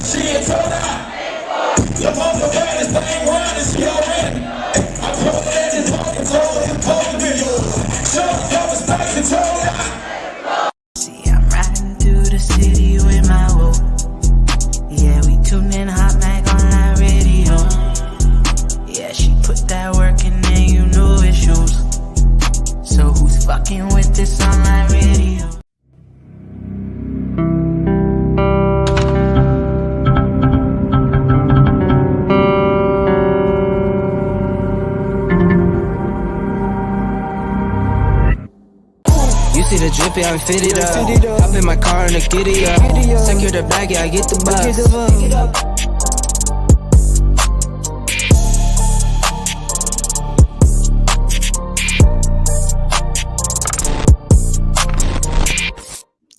She ain't told out. The mother ran this thing round and she already. I told her that it's all control and told video. Show the cover start control out. See, I'm riding through the city with my woe. Yeah, we tuned in Hot Mag Online Radio. Yeah, she put that work in there, you know it shows. So who's fucking with this online radio? You see the drippy, I'm fitted up. Hop in my car and I get it up. Secure the bag, yeah, I get the bus.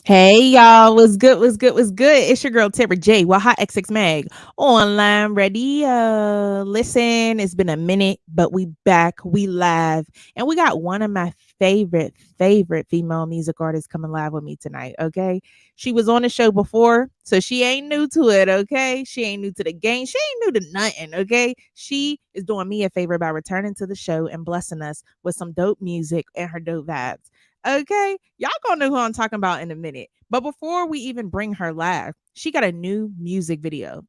Hey y'all, what's good? It's your girl Tara J. Well, HotxxMag Online Radio. Listen, it's been a minute, but we back, we live, and we got one of my favorite female music artists coming live with me tonight. Okay, she was on the show before, so she ain't new to it. Okay, she ain't new to the game. She ain't new to nothing. Okay, she is doing me a favor by returning to the show and blessing us with some dope music and her dope vibes. Okay, y'all gonna know who I'm talking about in a minute. But before we even bring her live, she got a new music video.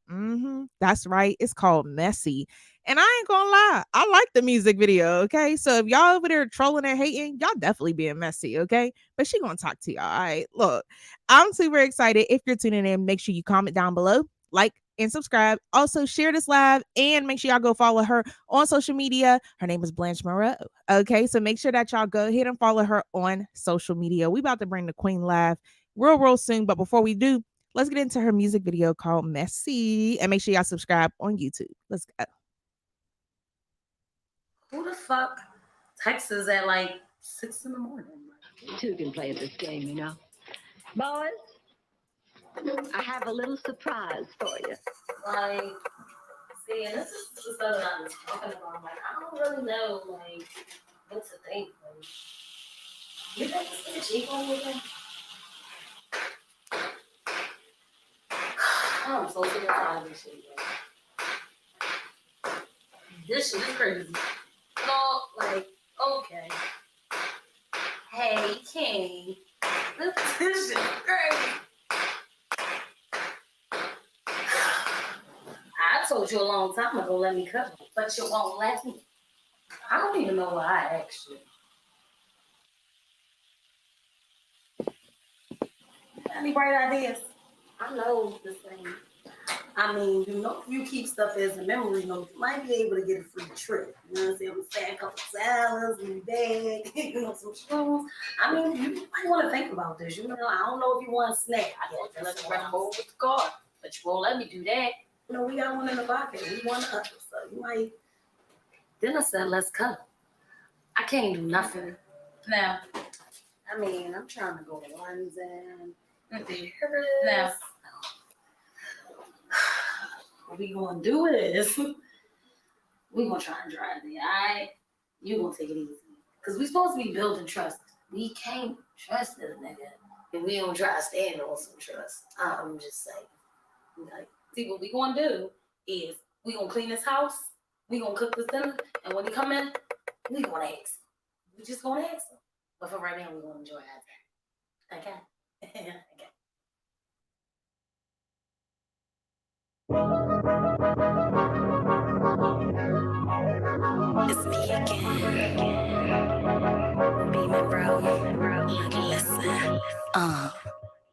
That's right, it's called Messy. And I ain't gonna lie, I like the music video. Okay, so if y'all over there trolling and hating, y'all definitely being messy. Okay, but she gonna talk to y'all. All right, look, I'm super excited. If you're tuning in, make sure you comment down below, like and subscribe. Also share this live and make sure y'all go follow her on social media. Her name is Blanche Monroe. Okay, so make sure that y'all go ahead and follow her on social media. We about to bring the queen live real soon, but before we do, let's get into her music video called Messy and make sure y'all subscribe on YouTube. Let's go. Who the fuck texts us at like 6 in the morning? Two can play at this game, you know. Boys, I have a little surprise for you. Like, see, and this is the stuff that I was talking about. Like, I don't really know, like, what to think. Like, you think this is cheap on with him? I'm so sick and tired of this shit, bro. This shit is crazy. No, like, okay. Hey, King. This shit is crazy. I told you a long time ago, let me cut, but you won't let me. I don't even know why I asked you. Any bright ideas? I know this thing. I mean, you know, if you keep stuff as a memory, you know, you might be able to get a free trip. You know what I'm saying? I'm saying a couple salads in your bag, you know, some shoes. I mean, you might want to think about this. You know, I don't know if you want a snack. I want to let you run over with the car, but you won't let me do that. You know, we got one in the pocket. We want to so you might. Then I said, let's cut. I can't do nothing. Now, I mean, I'm trying to go to London. Now, what we gonna do is we gonna try and drive there, all right? You gonna take it easy. Because we supposed to be building trust. We can't trust this nigga if we don't try to stand on some trust. I'm just saying. Like, see, what we gonna do is we gonna clean this house, we gonna cook this dinner, and when he come in, we gonna ask him. We just gonna ask him. But for right now, we gonna enjoy our time. Okay? Okay. It's me again. Be my bro. Listen.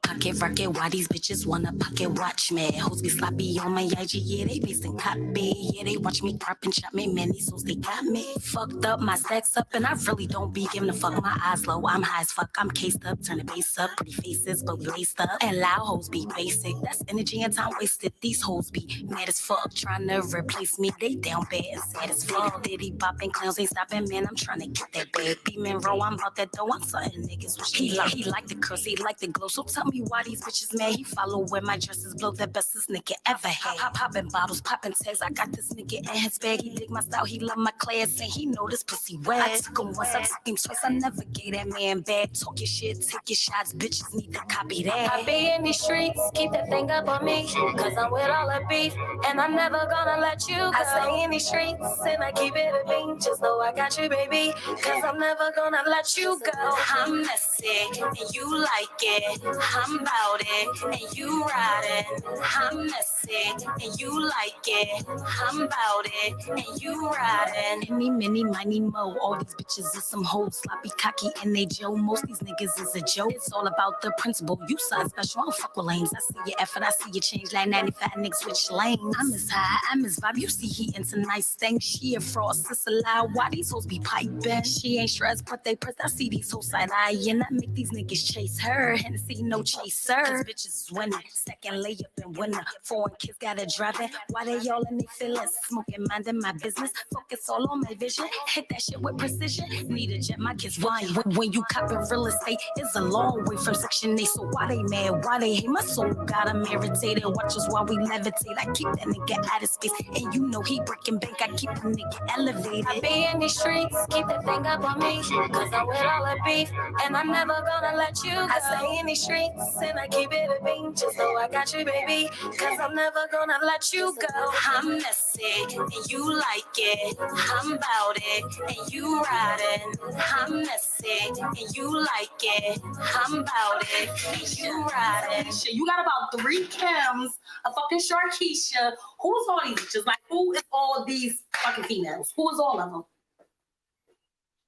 Pocket rocket, why these bitches wanna pocket watch me? Hoes be sloppy on my IG, yeah, they facing copy. Yeah, they watch me crop and chop me many, so they got me. Fucked up, my stacks up, and I really don't be giving a fuck. My eyes low, I'm high as fuck, I'm cased up, turn the bass up. Pretty faces, but we laced up. And loud hoes be basic, that's energy and time wasted. These hoes be mad as fuck, trying to replace me. They down bad and sad as fuck. Diddy bopping, clowns ain't stopping, man, I'm trying to get that bag. B Monroe, I'm about that dough, I'm something niggas with he like the curse, he like the glow, so tell me why these bitches mad. He follow where my dresses blow, the best this nigga ever had. Popping bottles, popping tags. I got this nigga in his bag. He dig my style, he love my class, and he know this pussy wet. I took him once, I took him twice. I never gave that man bad. Talk your shit, take your shots. Bitches need to copy that. I be in these streets, keep that thing up on me, cause I'm with all the beef, and I'm never gonna let you go. I stay in these streets, and I keep it a beam, just know I got you, baby, cause I'm never gonna let you go. I'm messy, and you like it. I'm about it, and you riding. I'm messy, and you like it. I'm about it, and you riding. Any, mini, miny, mo. All these bitches is some hoes, sloppy, cocky, and they Joe. Most these niggas is a joke. It's all about the principle. You sign special, I don't fuck with lanes. I see your effort, I see you change like 95 niggas switch lanes. I'm as high, I'm as vibe. You see he into nice things. She a fraud, sister lie. Why these hoes be piping? She ain't stressed, but they press. I see these hoes side eye, and I make these niggas chase her. Hennessy, no chaser. Cause bitches is winning. Second layup and winner. Foreign kids gotta drive it. Why they all in their feelings? Smoking, minding my business. Focus all on my vision. Hit that shit with precision. Need a jet, my kids wine. When you cop in real estate, it's a long way from Section 8. So why they mad? Why they hate? My soul got them irritated. Watch us while we levitate. I keep that nigga out of space. And you know he breaking bank. I keep the nigga elevated. I be in these streets, keep that thing up on me, cause I'm with all the beef, and I'm never gonna let you go. I stay in these streets, and I keep it a beam, just know I got you, baby, cause I'm never gonna let you go. I'm messy, and you like it. I'm about it, and you riding. I'm messy, and you like it. I'm about it, and you riding. You got about 3 Kims, a fucking Sharkeisha. Who's all these bitches? Like, who is all these fucking females? Who is all of them?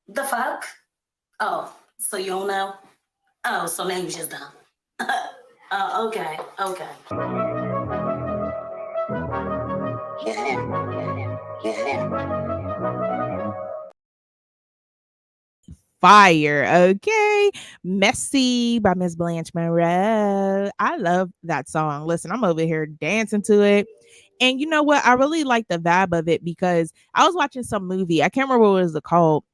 The fuck? Oh, so you don't know? Oh, so now you just dumb. Okay. Fire. Okay. Messy by Miss Blanche Monroe. I love that song. Listen, I'm over here dancing to it. And you know what? I really like the vibe of it because I was watching some movie. I can't remember what it was called,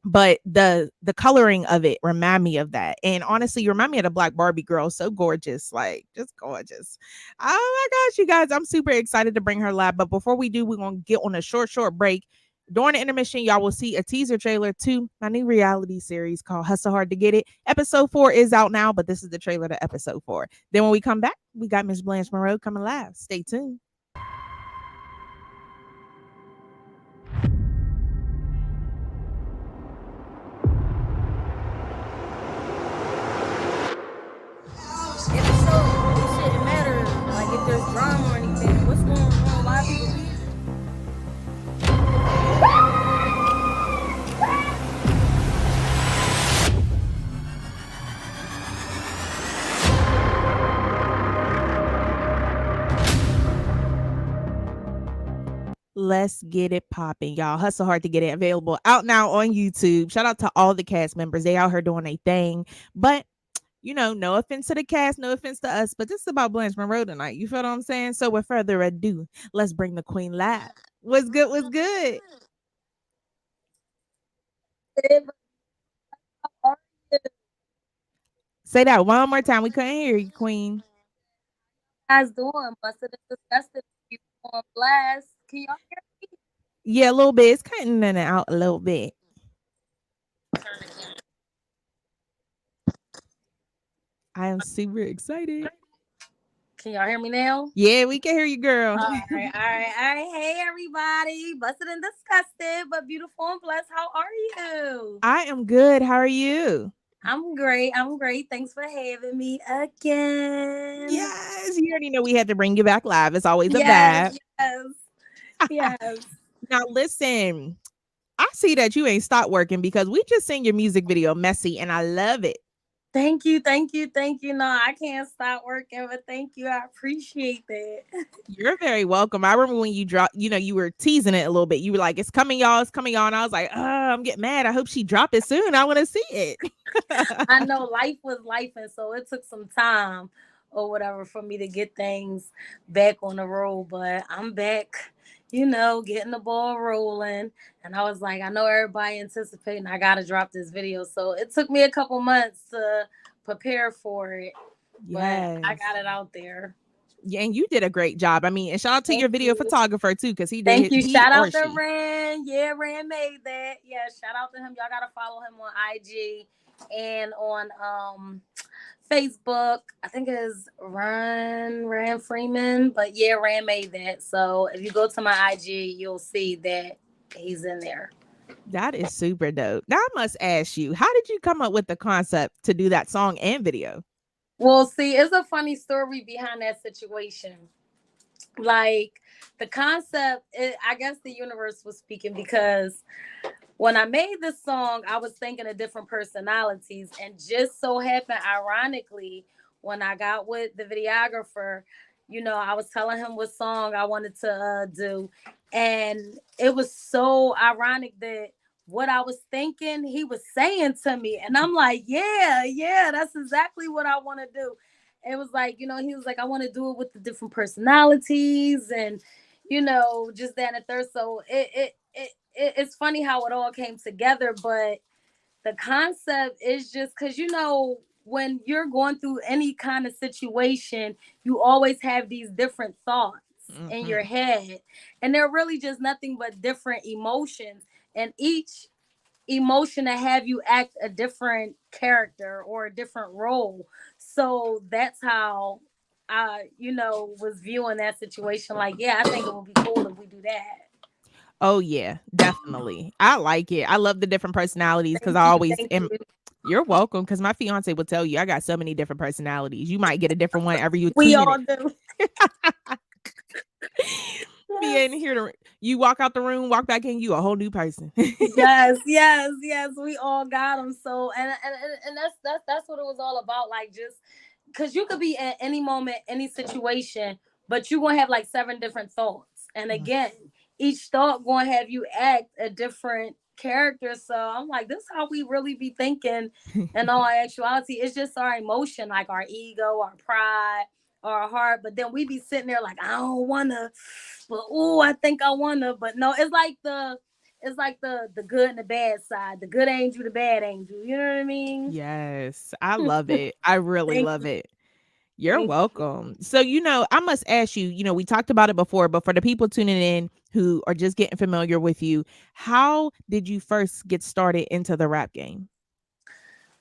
but the coloring of it remind me of that. And honestly, you remind me of the Black Barbie girl. So gorgeous, like just gorgeous. Oh my gosh, you guys, I'm super excited to bring her live. But before we do, we're gonna get on a short break. During the intermission, y'all will see a teaser trailer to my new reality series called Hustle Hard to Get It. Episode 4 is out now, but this is the trailer to episode 4. Then when we come back, we got Miss Blanche Monroe coming live. Stay tuned. It shouldn't matter, like, if there's drama or anything. What's going on? Why people leaving? Let's get it popping, y'all. Hustle Hard to Get It available out now on YouTube. Shout out to all the cast members. They out here doing a thing. But you know, no offense to the cast, no offense to us, but this is about Blanche Monroe tonight. You feel what I'm saying? So with further ado, let's bring the queen live. What's good? What's good? Say that one more time. We couldn't hear you, queen. Guys doing? Busted and disgusted. On blast. Can y'all hear me? Yeah, a little bit. It's cutting in and out a little bit. I am super excited. Can y'all hear me now? Yeah, we can hear you, girl. All right. Hey, everybody. Busted and disgusted, but beautiful and blessed. How are you? I am good. How are you? I'm great. Thanks for having me again. Yes, you already know we had to bring you back live. It's always a vibe. Yes. Now, listen, I see that you ain't stopped working because we just seen your music video, Messy, and I love it. Thank you. No, I can't stop working, but thank you. I appreciate that. You're very welcome. I remember when you dropped, you were teasing it a little bit. You were like, it's coming, y'all. It's coming, y'all. And I was like, I'm getting mad. I hope she dropped it soon. I want to see it. I know life was life, and so it took some time or whatever for me to get things back on the road, but I'm back, getting the ball rolling. And I was like, I know everybody anticipating I gotta drop this video. So it took me a couple months to prepare for it. but I Yes. got it out there. Yeah, and you did a great job. I mean, and shout out to Thank your video you. photographer too, because he Thank did you. he Shout or out to she. Ran. Yeah, Ran made that. Yeah, shout out to him. Y'all gotta follow him on IG and on Facebook. I think it's Rand Freeman. But yeah, Rand made that. So if you go to my IG, you'll see that he's in there. That is super dope. Now I must ask you, how did you come up with the concept to do that song and video? Well, see, it's a funny story behind that situation. Like the concept, I guess the universe was speaking because when I made this song, I was thinking of different personalities, and just so happened, ironically, when I got with the videographer, I was telling him what song I wanted to do, and it was so ironic that what I was thinking he was saying to me, and I'm like, yeah, yeah, that's exactly what I want to do. It was like, he was like, I want to do it with the different personalities, and just that and the third. So it's funny how it all came together, but the concept is just because when you're going through any kind of situation, you always have these different thoughts in Hmm. your head, and they're really just nothing but different emotions, and each emotion to have you act a different character or a different role. So that's how I was viewing that situation. Like, yeah, I think it would be cool if we do that. Oh yeah, definitely. I like it. I love the different personalities because Thank I you, always thank am. you. You're welcome. Because my fiance will tell you I got so many different personalities. You might get a different one every two We all minutes. do. Be in here to you walk out the room, walk back in, you a whole new person. Yes, yes, yes. We all got them. So, and that's what it was all about. Like, just because you could be in any moment, any situation, but you gonna have like seven different thoughts, and again, each thought gonna have you act a different character. So I'm like, this is how we really be thinking. In all actuality, it's just our emotion, like our ego, our pride, our heart. But then we be sitting there like, I don't wanna, but oh, I think I wanna. But no, it's like the good and the bad side. The good angel, the bad angel. You know what I mean? Yes, I love it. I really Thank love you. it. You're Thank you. welcome. So, I must ask you, we talked about it before, but for the people tuning in who are just getting familiar with you, how did you first get started into the rap game?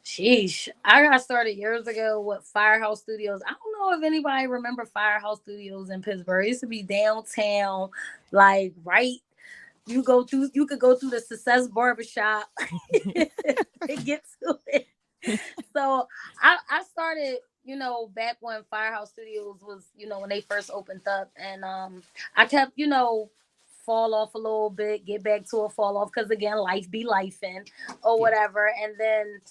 Sheesh. I got started years ago with Firehouse Studios. I don't know if anybody remember Firehouse Studios in Pittsburgh. It used to be downtown, like right. You could go through the Success Barbershop to get to it. So I started, back when Firehouse Studios was, when they first opened up, and I kept, fall off a little bit, get back to a fall off because again, life be life in or Yeah. whatever, and then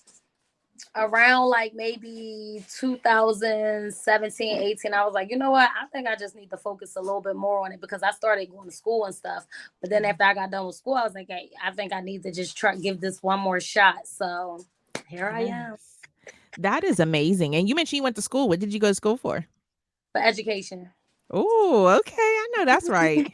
around like maybe 2017, 18, I was like, you know what, I think I just need to focus a little bit more on it because I started going to school and stuff. But then after I got done with school, I was like, hey, I think I need to just try give this one more shot. So here I am. Yes. That is amazing. And you mentioned you went to school. What did you go to school for? For education. Oh, okay. I know that's right.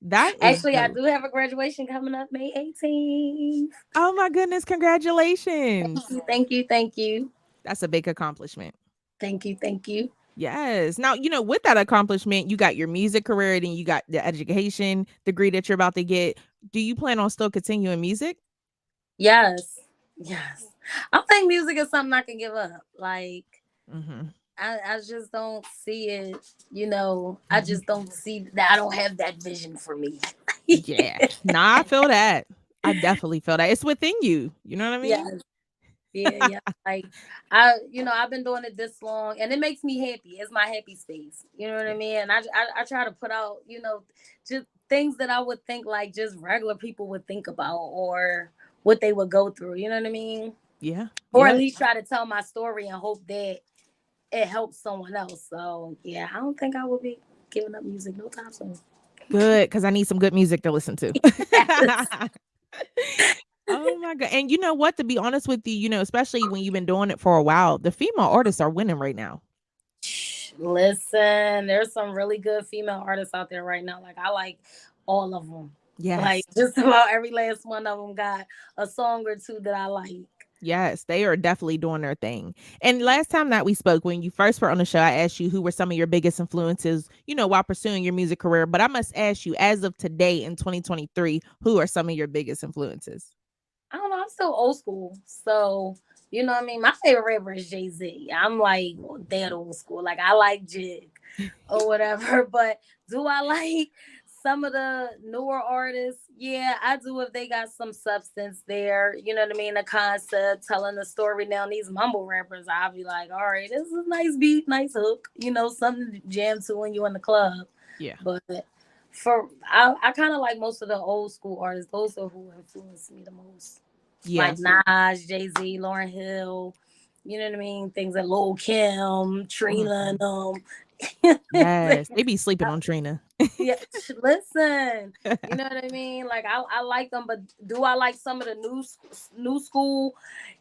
That is Actually, I dope. do have a graduation coming up May 18th. Oh my goodness, congratulations. Thank you, thank you, That's a big accomplishment. thank you, thank you. Yes. Now, with that accomplishment, you got your music career and you got the education degree that you're about to get. Do you plan on still continuing music? Yes, yes. I think music is something I can give up. Like, Hmm. I just don't see it, I just don't see that. I don't have that vision for me. Yeah. Nah, I feel that. I definitely feel that. It's within you. You know what I mean? Yes. Yeah, yeah. Like I've been doing it this long, and it makes me happy. It's my happy space. You know what I Yeah. mean? And I try to put out, just things that I would think like just regular people would think about or what they would go through. You know what I mean? Yeah. Or at Yeah. least try to tell my story and hope that it helps someone else. So yeah, I don't think I will be giving up music no time soon. Good. Because I need some good music to listen to. Yes. Oh my god. And you know what? To be honest with you, especially when you've been doing it for a while, the female artists are winning right now. Listen, there's some really good female artists out there right now. Like I like all of them. Yes. Like just about every last one of them got a song or two that I like. Yes, they are definitely doing their thing. And last time that we spoke, when you first were on the show, I asked you who were some of your biggest influences, while pursuing your music career. But I must ask you, as of today in 2023, who are some of your biggest influences? I don't know. I'm still old school, so you know what I mean. My favorite rapper is Jay-Z. I'm like that old school. Like I like Jig or whatever. But do I like some of the newer artists? Yeah, I do. If they got some substance there, you know what I mean. The concept, telling the story. Now these mumble rappers, I'll be like, all right, this is a nice beat, nice hook. Something to jam to when you in the club. Yeah. But I kind of like most of the old school artists. Those are who influenced me the most. Yeah. Like Nas, Jay-Z, Lauryn Hill, you know what I mean? Things like Lil Kim, Mhm. Trina, and Yes. They be sleeping on Trina. yeah, listen, you know what I mean? Like I like them, but do I like some of the new school?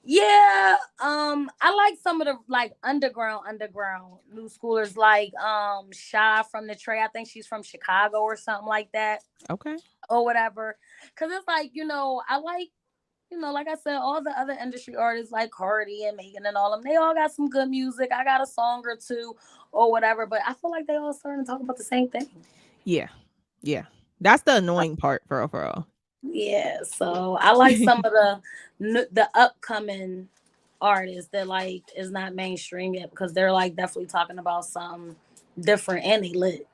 Yeah, I like some of the like underground new schoolers like Shy from the Tray. I think she's from Chicago or something like that Okay. or whatever. Cause it's like, I like, like I said, all the other industry artists like Cardi and Megan and all them, they all got some good music. I got a song or two or whatever, but I feel like they all starting to talk about the same thing. Yeah. Yeah. That's the annoying part for real. Yeah, so I like some of the upcoming artists that like is not mainstream yet because they're like definitely talking about something different and they lit.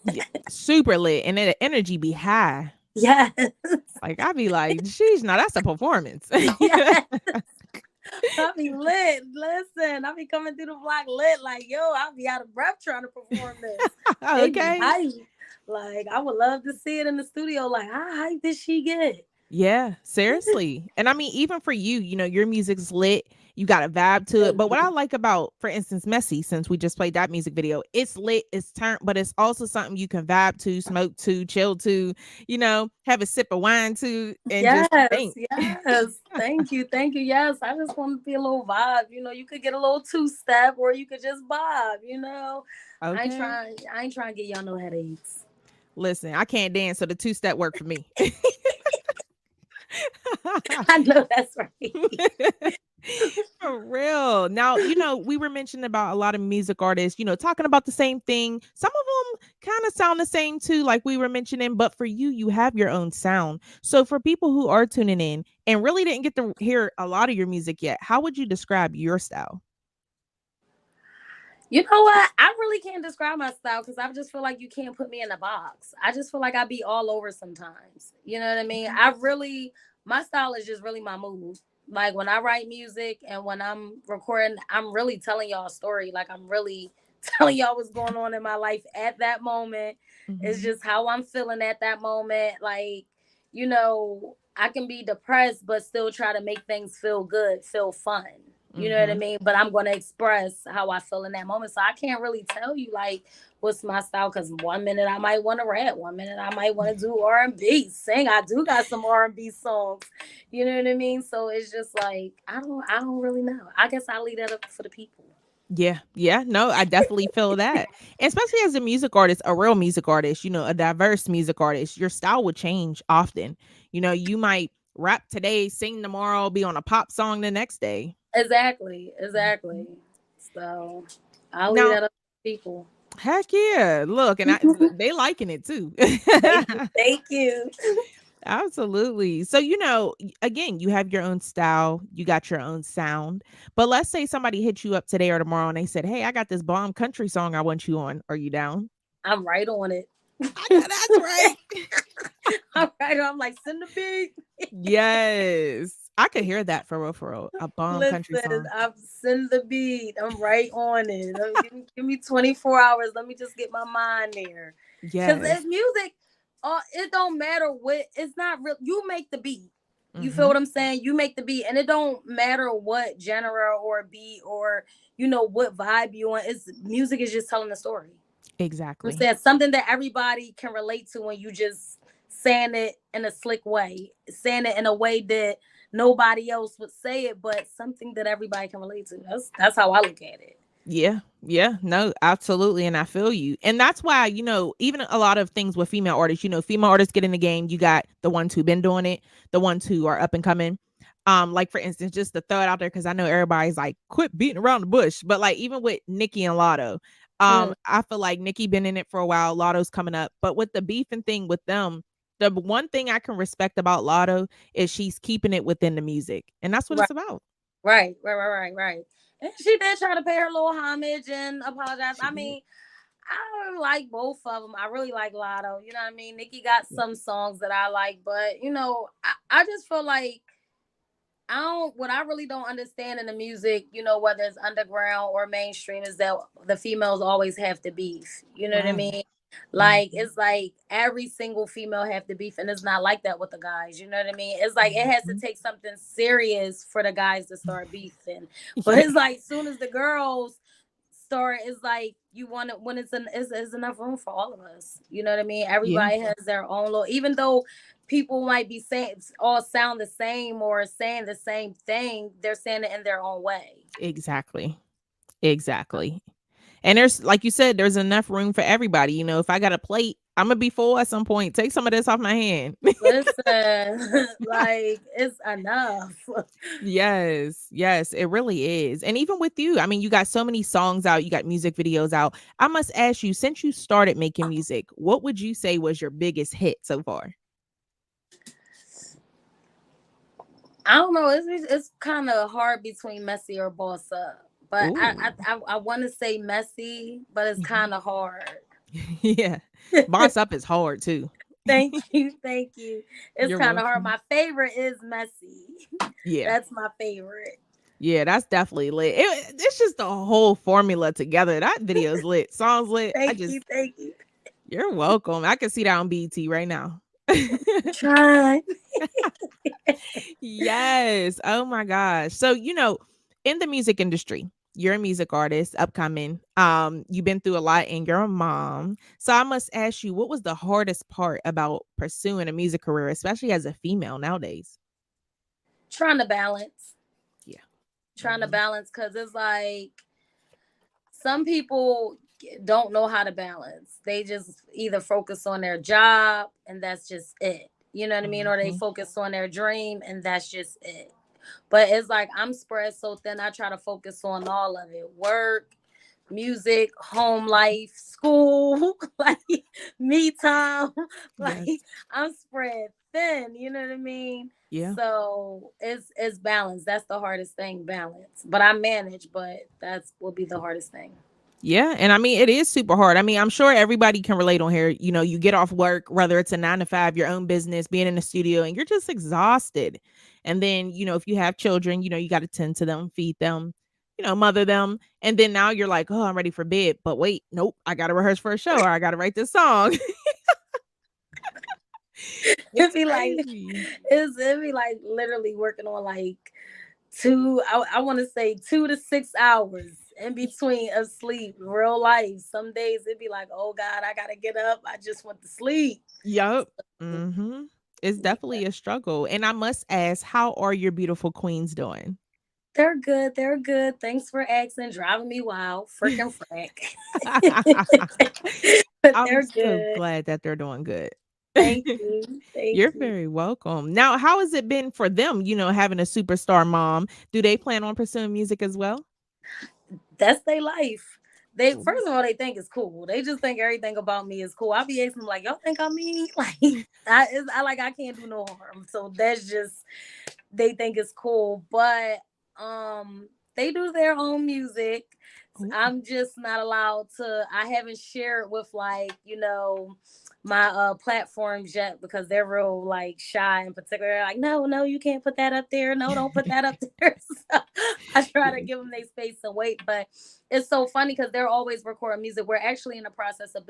Yeah. Super lit. And then the energy be high. Yes, Like I be like, sheesh, now that's a performance. yes. I be lit. Listen, I be coming through the block lit. Like, yo, I'll be out of breath trying to perform this. They be Okay. hype. Like, I would love to see it in the studio. Like, how hype did she get? Yeah, seriously. And I mean, even for you, your music's lit. You got a vibe to it. Thank But what I you. like about, for instance, Messy, since we just played that music video, it's lit, it's turned, but it's also something you can vibe to, smoke to, chill to, have a sip of wine to, and Yes, just think. yes. Thank you. Thank you. Yes. I just want to be a little vibe. You could get a little two-step or you could just vibe. Okay. I ain't trying to get y'all no headaches. Listen, I can't dance, so the two-step work for me. I know that's right. For real. Now, we were mentioning about a lot of music artists, talking about the same thing. Some of them kind of sound the same too, like we were mentioning, but for you, you have your own sound. So for people who are tuning in and really didn't get to hear a lot of your music yet, how would you describe your style? You know what? I really can't describe my style because I just feel like you can't put me in a box. I just feel like I be all over sometimes. You know what I mean? My style is just really my mood. Like when I write music and when I'm recording, I'm really telling y'all a story. Like I'm really telling y'all what's going on in my life at that moment. It's Mhm. just how I'm feeling at that moment. Like, I can be depressed, but still try to make things feel good, feel fun. You know what I Mhm. mean? But I'm gonna express how I feel in that moment. So I can't really tell you like what's my style because one minute I might want to rap, one minute I might want to do R&B, sing. I do got some R&B songs. You know what I mean? So it's just like I don't really know. I guess I'll leave that up for the people. Yeah, yeah, no, I definitely feel that. Especially as a music artist, a real music artist, a diverse music artist, your style would change often. You might rap today, sing tomorrow, be on a pop song the next day. Exactly, Mhm. exactly. So I'll leave Now, that up to people. heck yeah, look, and they liking it too. Thank you. Thank you. Absolutely. So, again, you have your own style, you got your own sound. But let's say somebody hit you up today or tomorrow and they said, "Hey, I got this bomb country song I want you on. Are you down?" I'm right on it. I know that's right. I'm like, send the beat. Yes. I could hear that for real, for real. A bomb country Listen, song. I'm send the beat. I'm right on it. Give me 24 hours. Let me just get my mind there. Cause Yes. it's music, it don't matter what. It's not real. You make the beat. You feel Mhm. what I'm saying? You make the beat, and it don't matter what genre or beat or what vibe you on. It's music is just telling the story. I'm Exactly. saying something that everybody can relate to when you just saying it in a slick way, saying it in a way that nobody else would say it, but something that everybody can relate to. That's how I look at it. Yeah. Yeah. No, absolutely. And I feel you. And that's why, even a lot of things with female artists, female artists get in the game. You got the ones who've been doing it, the ones who are up and coming. Like for instance, just to throw it out there because I know everybody's like, quit beating around the bush. But like even with Nikki and Lotto, Mm, I feel like Nikki been in it for a while. Lotto's coming up. But with the beefing thing with them, the one thing I can respect about Lotto is she's keeping it within the music. And that's what right, it's about. right. And she did try to pay her little homage and apologize. She I did. mean, I like both of them. I really like Lotto. You know what I mean? Nikki got some songs that I like, but I just feel like what I really don't understand in the music, whether it's underground or mainstream, is that the females always have to beef. You know what I Right. mean? Mhm. Like it's like every single female have to beef, and it's not like that with the guys. You know what I mean? It's like it has to Mhm. take something serious for the guys to start beefing. But Yeah. it's like soon as the girls start, it's like you want it when it's enough room for all of us. You know what I mean? Yeah. Everybody has their own little, even though people might be saying all sound the same or saying the same thing, they're saying it in their own way. Exactly. Exactly. And there's like you said, there's enough room for everybody. If I got a plate, I'm gonna be full at some point. Take some of this off my hand. Listen, like it's enough. Yes, yes, it really is. And even with you, I mean, you got so many songs out, you got music videos out. I must ask you, since you started making music, what would you say was your biggest hit so far? I don't know. It's kind of hard between messy or boss up, but Ooh. I want to say messy, but it's Mhm. kind of hard. Yeah. Boss Up is hard too. Thank you. It's You're kind of hard. welcome. My favorite is messy. Yeah. That's my favorite. Yeah, that's definitely lit. It's just the whole formula together. That video's lit. Song's lit. Thank you. You're welcome. I can see that on BT right now. Try. Yes. Oh my gosh. So, in the music industry, you're a music artist, upcoming. You've been through a lot and you're a mom. So I must ask you, what was the hardest part about pursuing a music career, especially as a female nowadays? Trying to balance. Yeah. Trying to Mhm. balance because it's like some people don't know how to balance. They just either focus on their job and that's just it. You know what I mean? Or they Mhm. focus on their dream and that's just it. But it's like I'm spread so thin, I try to focus on all of it: work, music, home life, school, like me time. Like Yes. I'm spread thin, you know what I mean? Yeah. So it's balance. That's the hardest thing, balance. But I manage, but that's will be the hardest thing. Yeah, and I mean it is super hard. I mean, I'm sure everybody can relate on here. You get off work, whether it's a 9 to 5, your own business, being in the studio, and you're just exhausted. And then, if you have children, you got to tend to them, feed them, mother them. And then now you're like, oh, I'm ready for bed. But wait, nope, I got to rehearse for a show or I got to write this song. It'd It's be like crazy. it'd be like literally working on like I want to say 2 to 6 hours in between of sleep, real life. Some days it'd be like, oh God, I gotta get up. I just want to sleep. Yup. Mhm. It's Yeah. definitely a struggle. And I must ask, how are your beautiful queens doing? They're good. They're good. Thanks for asking. Driving me wild. Freaking frank. But I'm they're so good. glad that they're doing good. Thank you. Thank You're you. very welcome. Now, how has it been for them, having a superstar mom? Do they plan on pursuing music as well? That's their life. They Ooh. first of all, they think it's cool. They just think everything about me is cool. I be asking them like, y'all think I'm mean? Like I can't do no harm. So that's just they think it's cool. But they do their own music. Ooh. I'm just not allowed to. I haven't shared with like, my platforms yet because they're real like shy in particular. Like, no, you can't put that up there. No, don't put that up there. So I try to Yeah. give them their space and wait. But it's so funny because they're always recording music. We're actually in the process of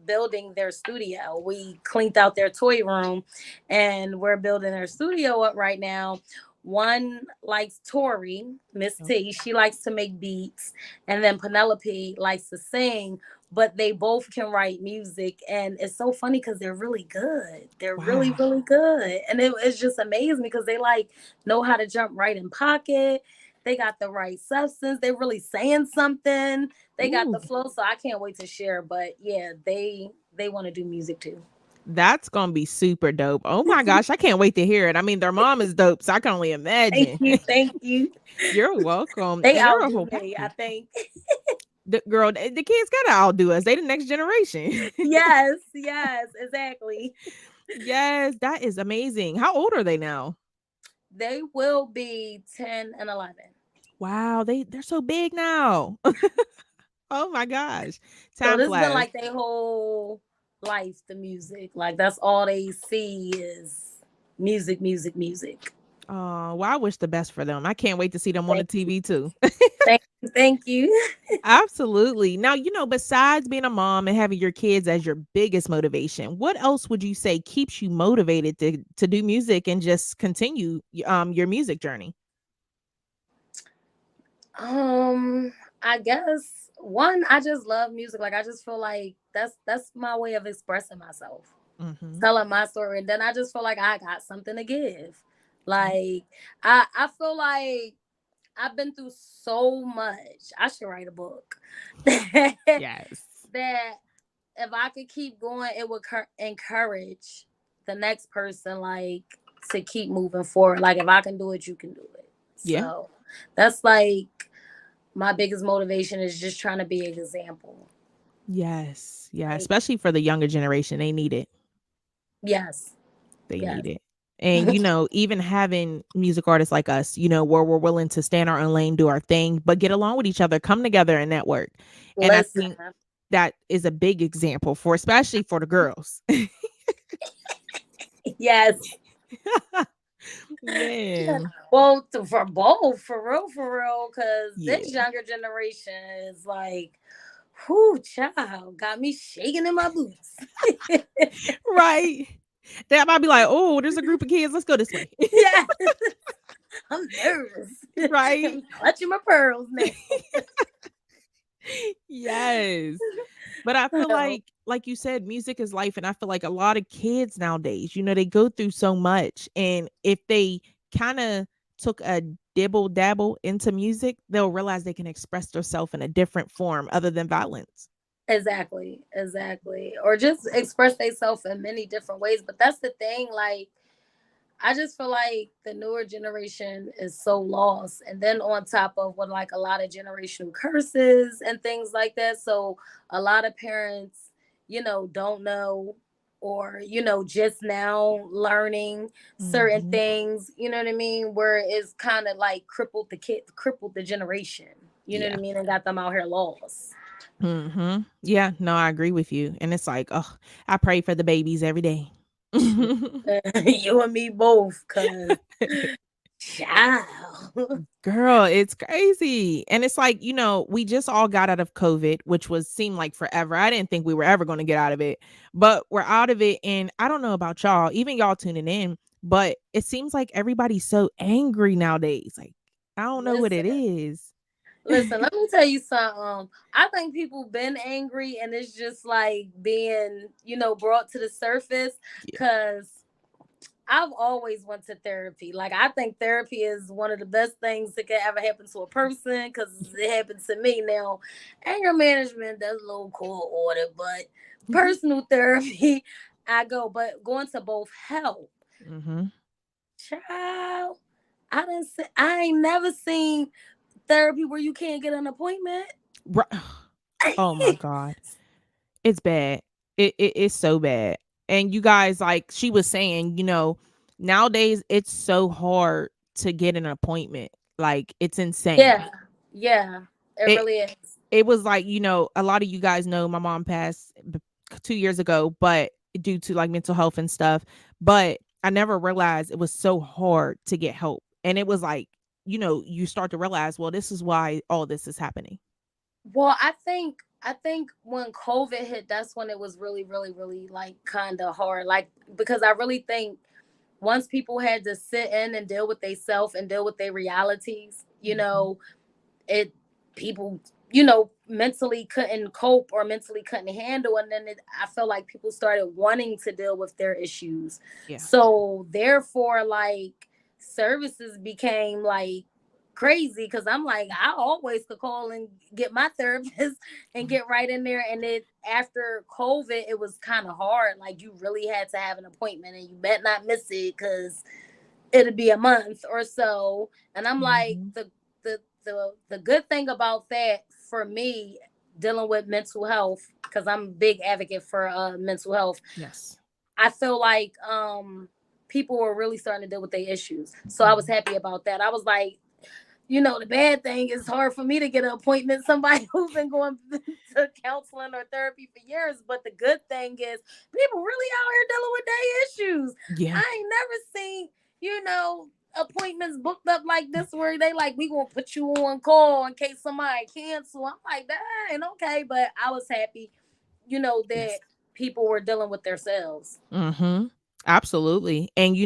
building their studio. We cleaned out their toy room and we're building their studio up right now. One likes Tori, Miss Oh, T. She likes to make beats, and then Penelope likes to sing. But they both can write music, and it's so funny because they're really good. They're really, wow. really good, and it's just amazing because they like know how to jump right in pocket. They got the right substance. They really saying something. They got Ooh. the flow, so I can't wait to share. But yeah, they want to do music too. That's gonna be super dope. Oh my gosh, I can't wait to hear it. I mean, their mom is dope, so I can only Thank imagine. you, thank you. You're welcome. They And they're a outdo whole me, I package. think. The kids gotta outdo us. They the next generation. Yes, yes, exactly. Yes, that is amazing. How old are they now? They will be 10 and 11. Wow, they're so big now. Oh my gosh. So Time this has been flies. like their whole life, the music. Like that's all they see is music, music, music. Oh, well, I wish the best for them. I can't wait to see them on the Thank you. TV too. Thank you. Thank you. Absolutely. Now, besides being a mom and having your kids as your biggest motivation, what else would you say keeps you motivated to do music and just continue your music journey? Um, I guess one, I just love music. Like I just feel like that's my way of expressing myself, Mhm. telling my story, and then I just feel like I got something to give. Like I feel like I've been through so much. I should write a book. that Yes. if I could keep going, it would encourage the next person like to keep moving forward. Like if I can do it, you can do it. Yeah. So that's like my biggest motivation is just trying to be an example. Yes. Yeah, Like, especially for the younger generation, they need it. yes, They yes. need it. And even having music artists like us, where we're willing to stay in our own lane, do our thing, but get along with each other, come together and network. And I Listen, think that is a big example for especially for the girls. yes. Man. Well, for both, for real, because Yeah. this younger generation is like, whoo, child, got me shaking in my boots. Right. That might be like, oh, there's a group of kids. Let's go this way. Yeah, I'm nervous. Right. I'm clutching my pearls now. Yes. But I feel like you said, music is life. And I feel like a lot of kids nowadays, they go through so much. And if they kind of took a dibble dabble into music, they'll realize they can express themselves in a different form other than violence. Exactly, exactly. Or just express themselves in many different ways. But that's the thing, like, I just feel like the newer generation is so lost. And then on top of what like a lot of generational curses and things like that. So a lot of parents, don't know or, just now learning certain Hmm. things, you know what I mean? Where it's kind of like crippled the generation, you know what I Yeah. mean? And got them out here lost. Yeah. No, I agree with you. And it's like, oh, I pray for the babies every day. You and me both, cause child. Girl, it's crazy. And it's like, we just all got out of COVID, which was seemed like forever. I didn't think we were ever going to get out of it, but we're out of it. And I don't know about y'all, even y'all tuning in, but it seems like everybody's so angry nowadays. Like, I don't know what Listen. it is. Listen, let me tell you something. I think people been angry and it's just like being, brought to the surface Yeah. because I've always went to therapy. Like I think therapy is one of the best things that could ever happen to a person because it happened to me. Now, anger management, that's a little cool order, but personal therapy, I go. But going to both help. Mm-hmm. Child, I ain't never seen therapy where you can't get an appointment. Right. Oh my God. It's bad. It's so bad. And you guys, like she was saying, nowadays it's so hard to get an appointment. Like it's insane. Yeah, yeah, it It really is. it was like, a lot of you guys know my mom passed 2 years ago, but due to like mental health and stuff. But I never realized it was so hard to get help. And it was like, you start to realize, well, this is why all this is happening. Well, I think when COVID hit, that's when it was really, really, really like kind of hard. Like because I really think once people had to sit in and deal with themselves and deal with their realities, Mhm. it people mentally couldn't cope or mentally couldn't handle, and then I felt like people started wanting to deal with their issues, Yeah. so therefore like services became like crazy because I'm like, I always could call and get my therapist and get right in there. And it after COVID, it was kind of hard. Like you really had to have an appointment and you better not miss it because it'll be a month or so. And I'm like, Mhm. the good thing about that for me dealing with mental health, because I'm a big advocate for mental health, Yes. I feel like people were really starting to deal with their issues. So I was Mhm. happy about that. I was like, the bad thing is hard for me to get an appointment. Somebody who's been going to counseling or therapy for years. But the good thing is people really out here dealing with their issues. Yeah. I ain't never seen, appointments booked up like this where they like, we gonna put you on call in case somebody cancel. I'm like, that ain't okay. But I was happy, that Yes. people were dealing with themselves. Mhm. Absolutely. And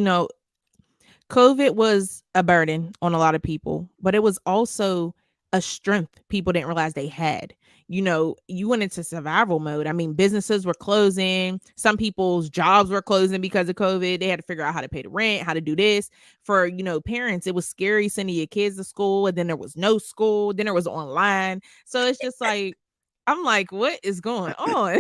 COVID was a burden on a lot of people, but it was also a strength people didn't realize they had. You went into survival mode. I mean, businesses were closing. Some people's jobs were closing because of COVID. They had to figure out how to pay the rent, how to do this. For, parents, it was scary sending your kids to school, and then there was no school, then there was online. So it's just like, I'm like, what is going on?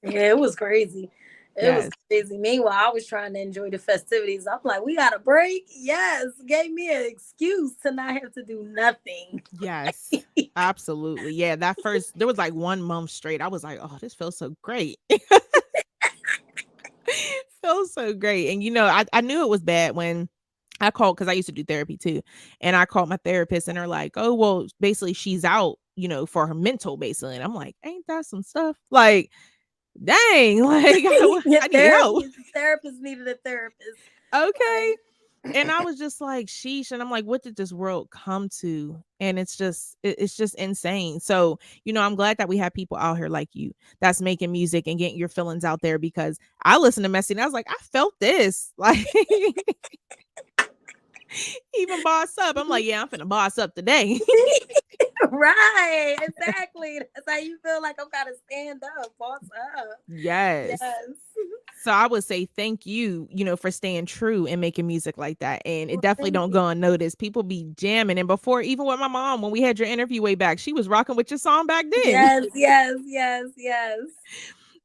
Yeah, it was crazy. It was Yes. crazy. Meanwhile, I was trying to enjoy the festivities. I'm like, we got a break. Yes, gave me an excuse to not have to do nothing. Yes, absolutely. Yeah, that first there was like 1 month straight. I was like, "Oh, this feels so great." Feels so great. And I knew it was bad when I called because I used to do therapy too. And I called my therapist and they're like, "Oh, well, basically she's out, for her mental basically." And I'm like, "Ain't that some stuff?" Like, dang, like Your I need help. therapist needed a therapist. Okay. And I Like, was just like, sheesh. And I'm like, what did this world come to? And it's just insane. So, I'm glad that we have people out here like you that's making music and getting your feelings out there because I listened to Messy and I was like, I felt this. Like, even boss up. I'm like, yeah, I'm finna boss up today. right, exactly. That's how you feel like I'm gotta stand up, boss up. Yes. Yes. So I would say thank you, for staying true and making music like that. And it Well, definitely thank don't you. go unnoticed. People be jamming. And before, even with my mom, when we had your interview way back, she was rocking with your song back then. Yes, yes, yes, yes.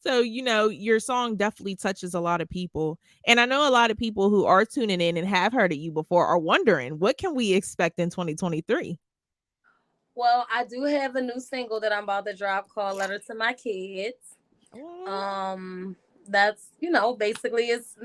So, your song definitely touches a lot of people. And I know a lot of people who are tuning in and have heard of you before are wondering, what can we expect in 2023? Well, I do have a new single that I'm about to drop called Letter to My Kids. Oh, Um, that's basically it's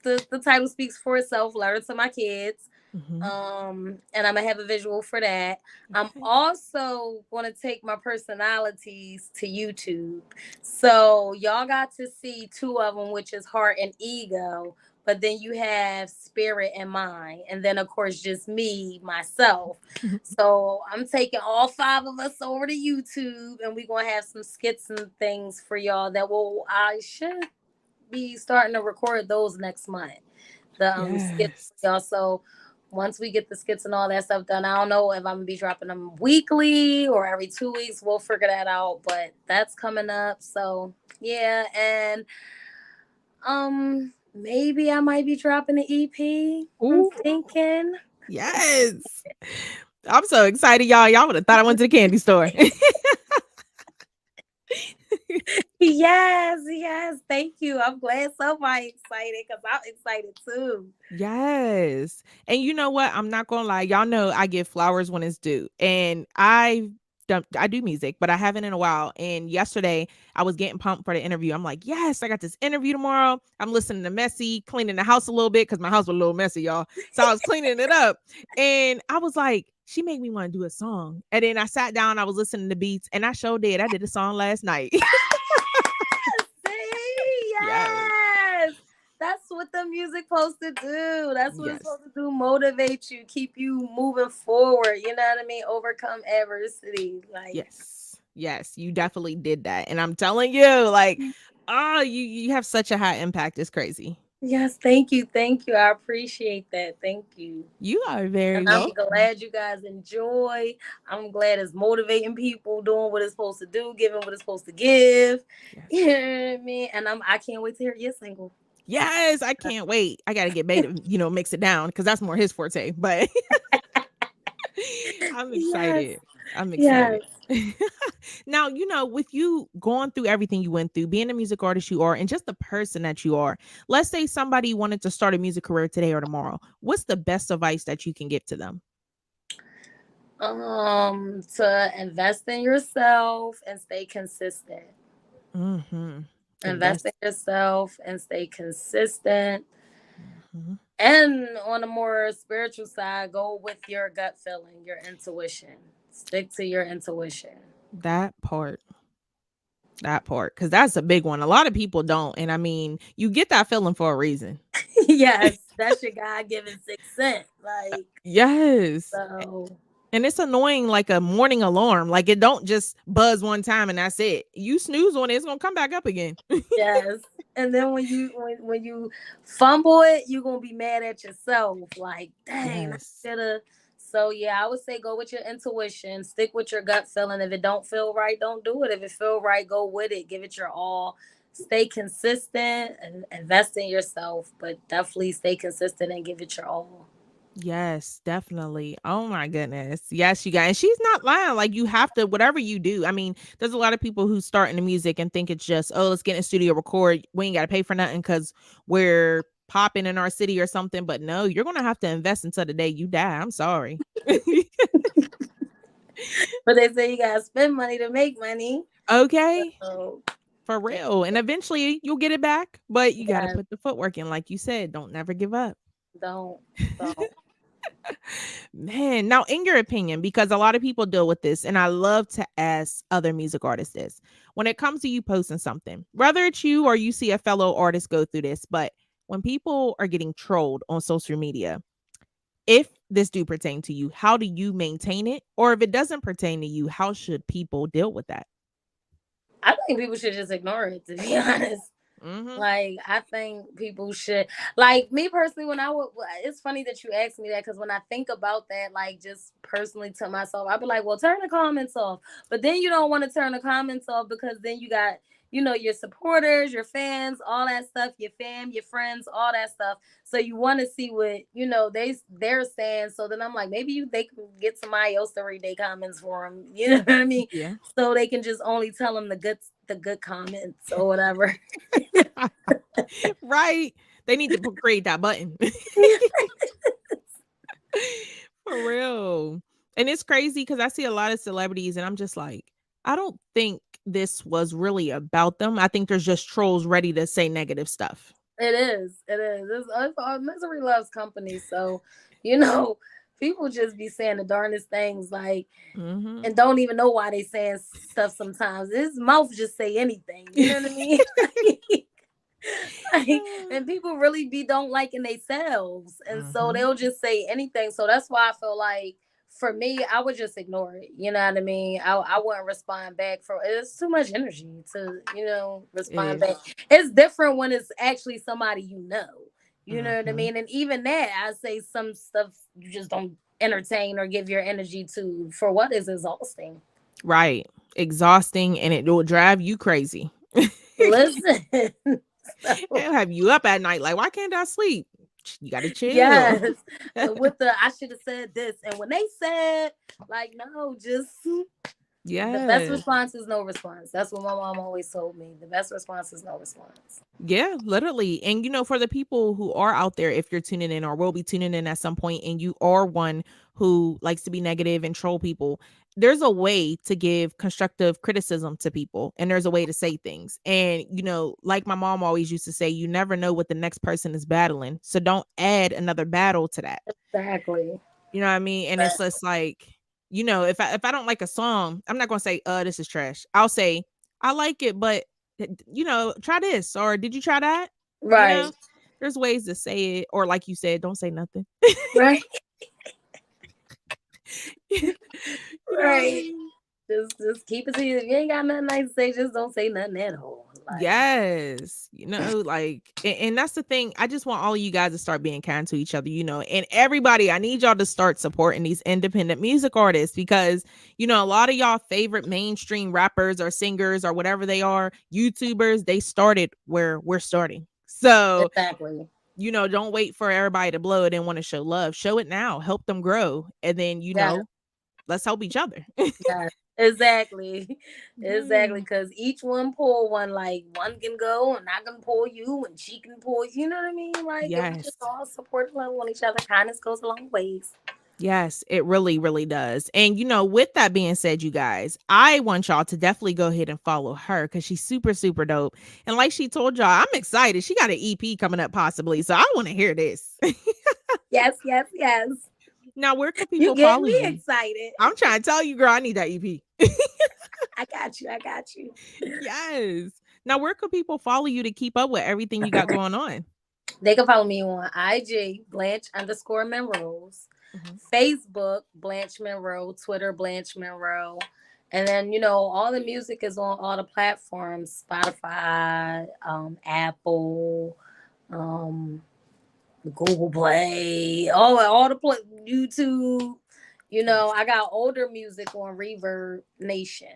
the title speaks for itself. Letter to my kids. mhm. And I'm gonna have a visual for that. I'm Okay. also gonna take my personalities to YouTube, so y'all got to see two of them, which is Heart and Ego. But then you have Spirit and Mind, and then of course just me, myself. So I'm taking all five of us over to YouTube, and we're gonna have some skits and things for y'all that I should be starting to record those next month. The skits Yes. for y'all. So once we get the skits and all that stuff done, I don't know if I'm gonna be dropping them weekly or every 2 weeks. We'll figure that out, but that's coming up. So yeah, and maybe I might be dropping an EP. I'm Ooh, thinking. yes. I'm so excited, y'all. Y'all would have thought I went to the candy store. Yes, yes. Thank you. I'm glad somebody excited because I'm excited too. Yes. And you know what? I'm not gonna lie. Y'all know I give flowers when it's due. And I do music, but I haven't in a while. And yesterday I was getting pumped for the interview. I'm like, yes, I got this interview tomorrow. I'm listening to Messy, cleaning the house a little bit because my house was a little messy, y'all. So I was cleaning it up. And I was like, she made me want to do a song. And then I sat down, I was listening to beats, and I sure did. I did a song last night. See, Yes. yes. That's what the music supposed to do. That's what it's Yes. supposed to do. Motivate you, keep you moving forward. You know what I mean? Overcome adversity. Like, Yes. Yes, you definitely did that. And I'm telling you, like, oh, you have such a high impact. It's crazy. yes, thank you. Thank you. I appreciate that. Thank you. You are And very I'm welcome. glad you guys enjoy. I'm glad it's motivating people, doing what it's supposed to do, giving what it's supposed to give. Yes. You know what I mean? And I can't wait to hear your single. Yes, I can't wait. I gotta get Bay to, mix it down because that's more his forte. But I'm Yes, excited. I'm yes. excited. Now, with you going through everything you went through, being a music artist you are, and just the person that you are, let's say somebody wanted to start a music career today or tomorrow. What's the best advice that you can give to them? To invest in yourself and stay consistent. Mm-hmm. Invest in Invest. yourself and stay consistent. Mm-hmm. And on a more spiritual side, go with your gut feeling, your intuition. Stick to your intuition. That part. That part. Because that's a big one. A lot of people don't. And I mean, you get that feeling for a reason. Yes, that's your God given 6 cent. Like, Yes. so And it's annoying like a morning alarm. Like it don't just buzz one time and that's it. You snooze on it, it's gonna come back up again. yes. And then when you fumble it, you're gonna be mad at yourself. Like, dang, I Yes. should have. So yeah, I would say go with your intuition, stick with your gut feeling. If it don't feel right, don't do it. If it feel right, go with it. Give it your all. Stay consistent and invest in yourself, but definitely stay consistent and give it your all. Yes, definitely. Oh my goodness. Yes, you guys. And she's not lying. Like you have to, whatever you do. I mean, there's a lot of people who start in the music and think it's just, oh, let's get in the studio, record. We ain't got to pay for nothing because we're popping in our city or something. But no, you're gonna have to invest until the day you die. I'm sorry. But they say you gotta spend money to make money. Okay. So For real. And eventually you'll get it back. But you gotta yeah, put the footwork in, like you said. Don't never give up. don't don't. Man, now in your opinion, because a lot of people deal with this, and I love to ask other music artists this. When it comes to you posting something, whether it's you or you see a fellow artist go through this, but when people are getting trolled on social media, if this do pertain to you, how do you maintain it? Or if it doesn't pertain to you, how should people deal with that? I think people should just ignore it. To be honest. Mm-hmm. Like, I think people should, like, me personally, when I would, it's funny that you asked me that, because when I think about that, like, just personally to myself, I'd be like, well, turn the comments off. But then you don't want to turn the comments off, because then you got, your supporters, your fans, all that stuff, your fam, your friends, all that stuff. So you want to see what, they're saying. So then I'm like, maybe they can get somebody else to read their comments for them. You know what I mean? Yeah. So they can just only tell them the good comments or whatever. Right. They need to create that button. For real. And it's crazy because I see a lot of celebrities and I'm just like, I don't think this was really about them. I think there's just trolls ready to say negative stuff. It is. It is. Misery loves company. So, you know, people just be saying the darndest things, like, Hmm. and don't even know why they saying stuff sometimes. His mouth just say anything. You know what I mean? And people really be don't liking themselves. And so Hmm. they'll just say anything. So that's why I feel like, for me, I would just ignore it. You know what I mean? I wouldn't respond back. For it's too much energy to, It respond is. back. It's different when it's actually somebody you know. You know what I Hmm. mean? And even that, I say some stuff you just don't entertain or give your energy to, for what is exhausting. Right. Exhausting and it will drive you crazy. Listen. So, It'll have you up at night. Like, why can't I sleep? You got to chill. yes. And with the I should have said this. And when they said, like, no, just the best Yes. response is no response. That's what my mom always told me. The best response is no response. Yeah, literally. And for the people who are out there, if you're tuning in or will be tuning in at some point, and you are one who likes to be negative and troll people, there's a way to give constructive criticism to people, and there's a way to say things. And, like my mom always used to say, you never know what the next person is battling. So don't add another battle to that. Exactly. You know what I mean? And it's just like, if I don't like a song, I'm not gonna say, this is trash. I'll say, I like it, but try this, or did you try that? You Right. know, there's ways to say it, or like you said, don't say nothing. Right. You know what I Right. mean? Just keep it to you. If you ain't got nothing nice to say, just don't say nothing at all. Like, Yes. Like, and that's the thing. I just want all of you guys to start being kind to each other, and everybody, I need y'all to start supporting these independent music artists because, a lot of y'all favorite mainstream rappers or singers or whatever they are, YouTubers, they started where we're starting. So exactly. You know, don't wait for everybody to blow it and want to show love. Show it now. Help them grow. And then, Yeah. let's help each other. Yeah, exactly. Exactly. Because each one pull one, like one can go and I can pull you and she can pull you. You know what I mean? Like, if we just all support love on each other, kindness goes a long ways. Yes, it really, really does. And, with that being said, you guys, I want y'all to definitely go ahead and follow her because she's super, super dope. And like she told y'all, I'm excited. She got an EP coming up possibly. So I want to hear this. Yes. Now, where can people follow you? Excited. I'm trying to tell you, girl, I need that EP. I got you. Yes. Now, where can people follow you to keep up with everything you got going on? They can follow me on IG, Blanche_Monroe, Facebook, Blanche Monroe, Twitter, Blanche Monroe. And then, all the music is on all the platforms, Spotify, Apple, Google Play, all the YouTube. I got older music on Reverb Nation.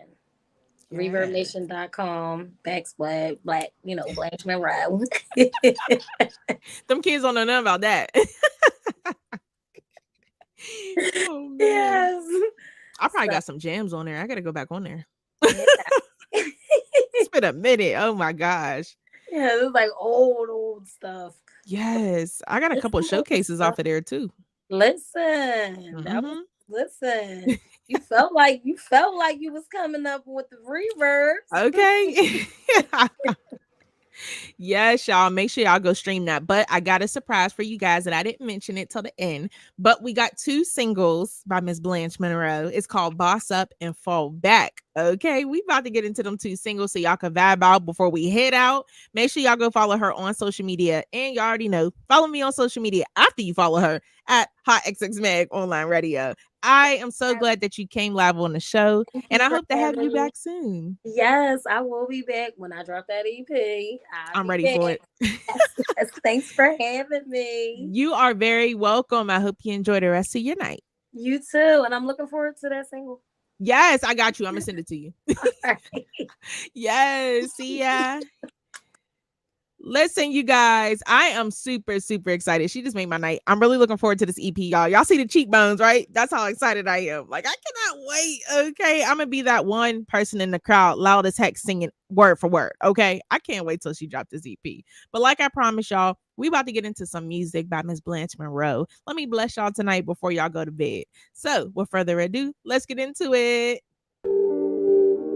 Yes. ReverbNation.com /Blanche Monroe. Them kids don't know nothing about that. Oh, man. Yes. I probably got some jams on there. I gotta go back on there. Yeah. It's been a minute. Oh my gosh. Yeah, it was like old stuff. Yes. I got a couple of showcases off of there too. Listen. Listen. You felt like you was coming up with the reverb. Okay. Yes, y'all. Make sure y'all go stream that. But I got a surprise for you guys that I didn't mention it till the end. But we got 2 singles by Miss Blanche Monroe. It's called Boss Up and Fall Back. Okay, we about to get into them 2 singles so y'all can vibe out before we head out. Make sure y'all go follow her on social media. And you already know, follow me on social media after you follow her at HotxXMagOnlineRadio. I am so glad that you came live on the show, and I hope to have you back soon. Yes, I will be back when I drop that EP. I'm ready for it. Yes, thanks for having me. You are very welcome. I hope you enjoy the rest of your night. You too, and I'm looking forward to that single. Yes, I got you. I'm gonna send it to you. Right. Yes, see ya. Listen, you guys, I am super, super excited. She just made my night. I'm really looking forward to this EP, y'all. Y'all see the cheekbones, right? That's how excited I am. Like, I cannot wait. Okay, I'm gonna be that one person in the crowd, loud as heck, singing word for word. Okay, I can't wait till she dropped this EP. But like I promised y'all, we about to get into some music by Miss Blanche Monroe. Let me bless y'all tonight before y'all go to bed. So, with further ado, let's get into it.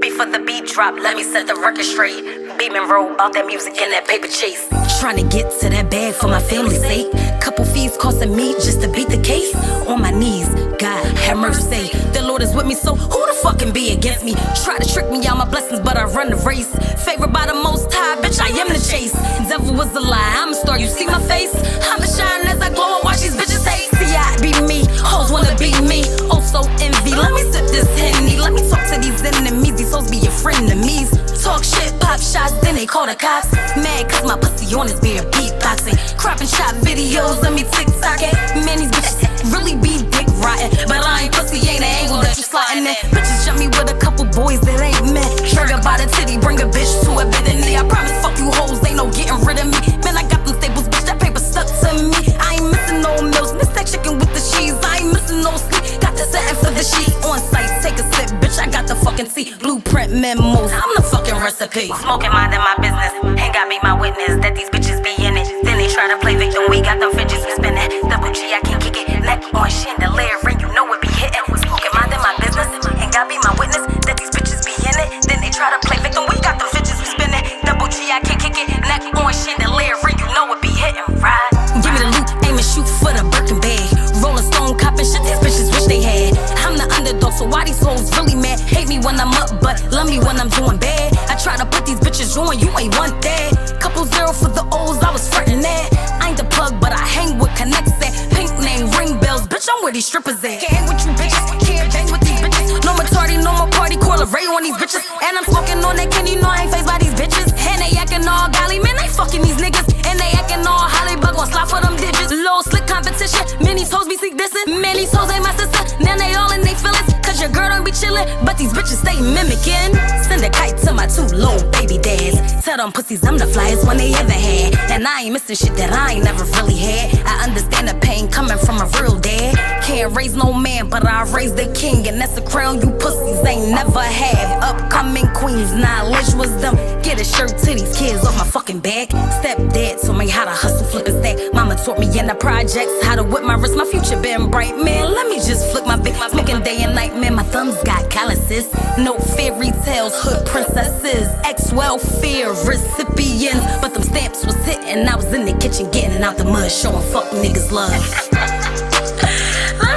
Before the beat drop, let me set the record straight. B Monroe about that music and that paper chase. Trying to get to that bag for my family's sake. Couple fees costing me just to beat the case. On my knees, God have mercy. The Lord is with me, so who the fuck can be against me? Try to trick me out my blessings, but I run the race. Favored by the Most High, bitch, I am the chase. Devil was a lie, I'm a star, you see my face? I'ma shine as I glow and watch these bitches hate. See, I be me, hoes wanna be me. Also envy, let me sip this Henny. Let me talk to these enemies. These hoes be your friend to me. Talk shit, pop shots, then they call the cops. Mad cause my pussy on his beard beatboxing. Cropping shot videos of me TikToking. Man, these bitches really be dick rotten. But I ain't pussy, ain't the angle that you slotting in. Bitches jump me with a couple boys that ain't men. Trigger by the titty, bring a bitch to a bed in knee. I promise fuck you hoes, ain't no getting rid of me. Man, I got them staples, bitch, that paper stuck to me. I ain't missing no meals, miss that chicken with the cheese. I ain't missing no sleep, got the setting for the sheet. On site, take a sip, bitch, I got the fucking tea. Blueprint memos, I'm the fucking recipe. Smoking minding my business, ain't got me my witness that these bitches be in it. Then they try to play victim, we got them fidgets, we spinning. Double G, I can't kick it, neck on chandelier, ring, you know it be hitting. Smoking minding my business, ain't got me my witness that these bitches be in it. Then they try to play victim, we got them fidgets, we spinning. Double G, I can't kick it, neck on chandelier, ring, you know it be hitting. Right? Give me the loot, aim and shoot for the Birkin bag. Rolling stone, copping shit, these bitches wish they had. I'm the underdog, so why these hoes really mad? Hate me when I'm up, but love me when I'm doing bad. I try to put these bitches on, you ain't want that. Couple zero for the O's, I was frontin' that. I ain't the plug, but I hang with connects at. Pink name, ring bells, bitch, I'm where these strippers at. Can't hang with you bitches, can't bang with these bitches. No more tardy, no more party, call a Ray on these bitches. And I'm smoking on that candy, you know I ain't faced by these bitches. And they acting all golly, man, they fucking these niggas. And they acting all Hollybug, gon' slide for them digits. Low slick competition, man, these hoes be sick dissing. Man, these hoes ain't my sister, now they all in they feelings. Cause your girl don't be chillin', but these bitches stay mimicking. Send a kite to my 2 little baby dads. Tell the them pussies, I'm the flyest one they ever had. And I ain't missing shit that I ain't never really had. I understand the pain coming from a real dad. Can't raise no man, but I raise the king. And that's a crown you pussies ain't never had. Upcoming queens, knowledge was them. Get a shirt to these kids off my fucking back. Stepdad told me how to hustle, flip and stack. Mama taught me in the projects how to whip my wrist. My future been bright, man. Let me just flick my big smoking day and night, man. My thumbs got calluses. No fairy tales, hood princesses, ex-welfare recipients. But them stamps was hitting. I was in the kitchen getting out the mud, showing fuck niggas love. Let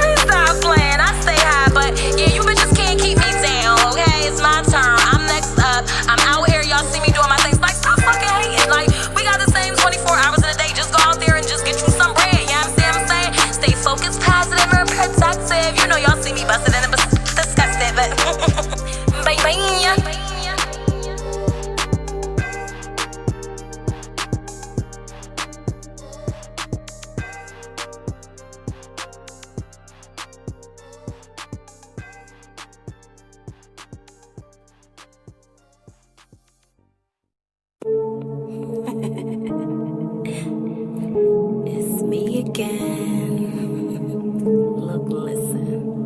me stop playing. I stay high, but yeah, you bitches can't keep me down. Okay, it's my turn. I'm next up. I'm out here. Y'all see me doing my things. Like, stop fucking hating. Like, we got the same 24 hours in a day. Just go out there and just get you some bread. You know what I'm saying? Stay focused, positive, and protective. You know y'all see me busting in the disgusted, but baby, yeah. It's me again. Look, listen.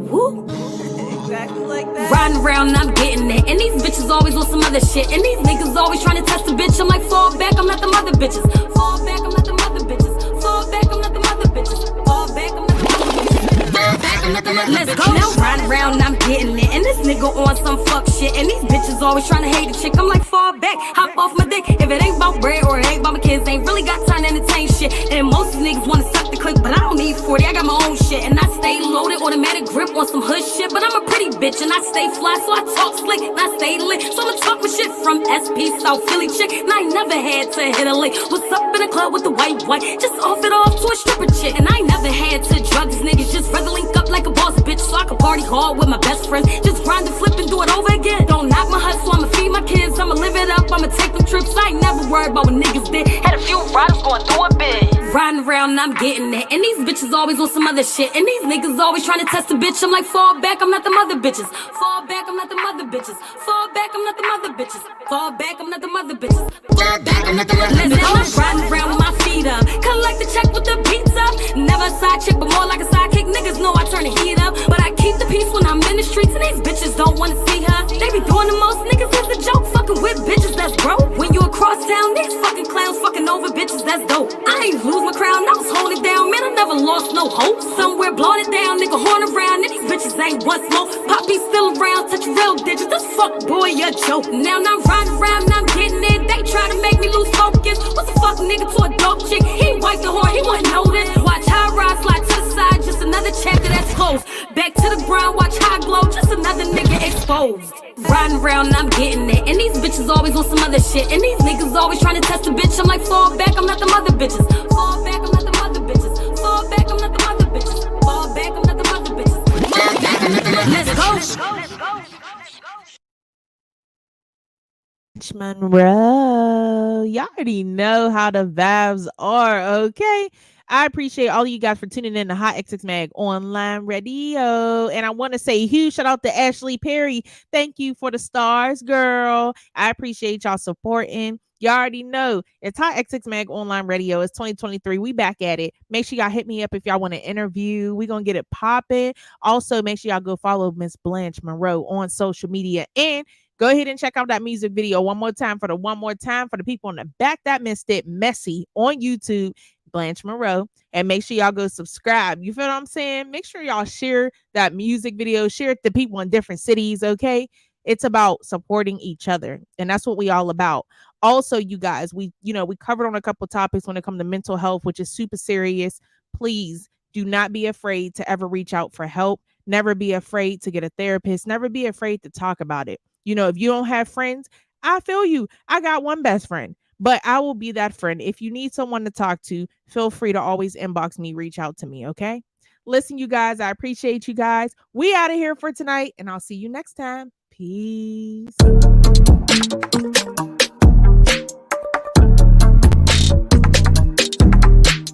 Woo. Exactly like that. Riding around and I'm getting it. And these bitches always on some other shit. And these niggas always trying to test a bitch. I'm like, fall back, I'm not the mother bitches. Fall back, I'm not the mother bitches. Fall back, I'm not the mother bitches. Fall back, I'm not the mother bitches. Fall back, I'm not the mother bitches. Let's go. Now riding around and I'm getting it. And this nigga on some fuck shit. And these bitches always trying to hate a chick. I'm like, fall back, hop off my dick. If it ain't about bread or it ain't about my kids, ain't really got time to entertain shit. And most niggas wanna suck the click, but I don't need 40. I got my own shit. And I stay loaded, automatic grip on some hood shit. But I'm a pretty bitch and I stay fly, so I talk slick and I stay lit. So I'ma talk my shit from SP South Philly chick. And I never had to hit a lick. What's up in the club with the white? Just off it off to a stripper chick. And I never had to drug these niggas. Just rather link up like a boss bitch, so I can party hard with my best friends. Just grind and flip and do it over again. Don't knock my hustle, I'ma feed my kids. I'ma live it up, I'ma take them trips. I ain't never worried about what niggas did. Had a few riders going through a bit. Riding around and I'm getting it. And these bitches always on some other shit. And these niggas always trying to test a bitch. I'm like, fall back, I'm not the mother bitches. Fall back, I'm not the mother bitches. Fall back, I'm not the mother bitches. Fall back, I'm not the mother bitches. Fall back, I'm not the mother bitches. I'm riding around with my feet up. Collect the check with the beats up. Never a side chick, but more like a sidekick. Niggas know I turn the heat up. But I keep the peace when I'm in the streets. And these bitches don't wanna see her. They be doing the most. Niggas is a joke. Fucking with bitches, that's broke. When you across town, these fucking clowns fucking over bitches, that's dope. I ain't lose my crown, I was holding down. Man, I never lost no hope. Somewhere blowing it down, nigga horn around. And these bitches ain't one smoke. Poppy still around, touch real digits. This fuck boy, a joke. Now I'm riding around, now I'm getting it. They try to make me lose focus. What's a fuck nigga to a dope chick? He wiped the horn, he wouldn't know this. Watch how I ride, slide to the side. Just another chapter that's closed. Back to the ground, watch how I glow. Just another nigga exposed. Riding around and I'm getting it. And these bitches always on some other shit. And these niggas always trying to test a bitch. I'm like, fall back, I'm not the mother bitches. Fall back, I'm not the mother bitches. Fall back, I'm not the mother bitches. Fall back, I'm not the mother bitches. Fall back, I'm not the mother bitches. Let's go. Blanche Monroe. Y'all already know how the vibes are, okay? I appreciate all of you guys for tuning in to Hot XX Mag Online Radio. And I want to say huge shout out to Ashley Perry. Thank you for the stars, girl. I appreciate y'all supporting. Y'all already know it's Hot XX Mag Online Radio. It's 2023. We back at it. Make sure y'all hit me up if y'all want to interview. We going to get it popping. Also, make sure y'all go follow Miss Blanche Monroe on social media. And go ahead and check out that music video one more time for the people on the back that missed it. Messy on YouTube. Blanche Monroe, and make sure y'all go subscribe. You feel what I'm saying? Make sure y'all share that music video, share it to people in different cities, okay? It's about supporting each other, and that's what we all about. Also, you guys, we covered on a couple topics when it comes to mental health, which is super serious. Please do not be afraid to ever reach out for help. Never be afraid to get a therapist. Never be afraid to talk about it. If you don't have friends, I feel you. I got one best friend. But I will be that friend. If you need someone to talk to, feel free to always inbox me, reach out to me, okay? Listen, you guys, I appreciate you guys. We out of here for tonight, and I'll see you next time. Peace.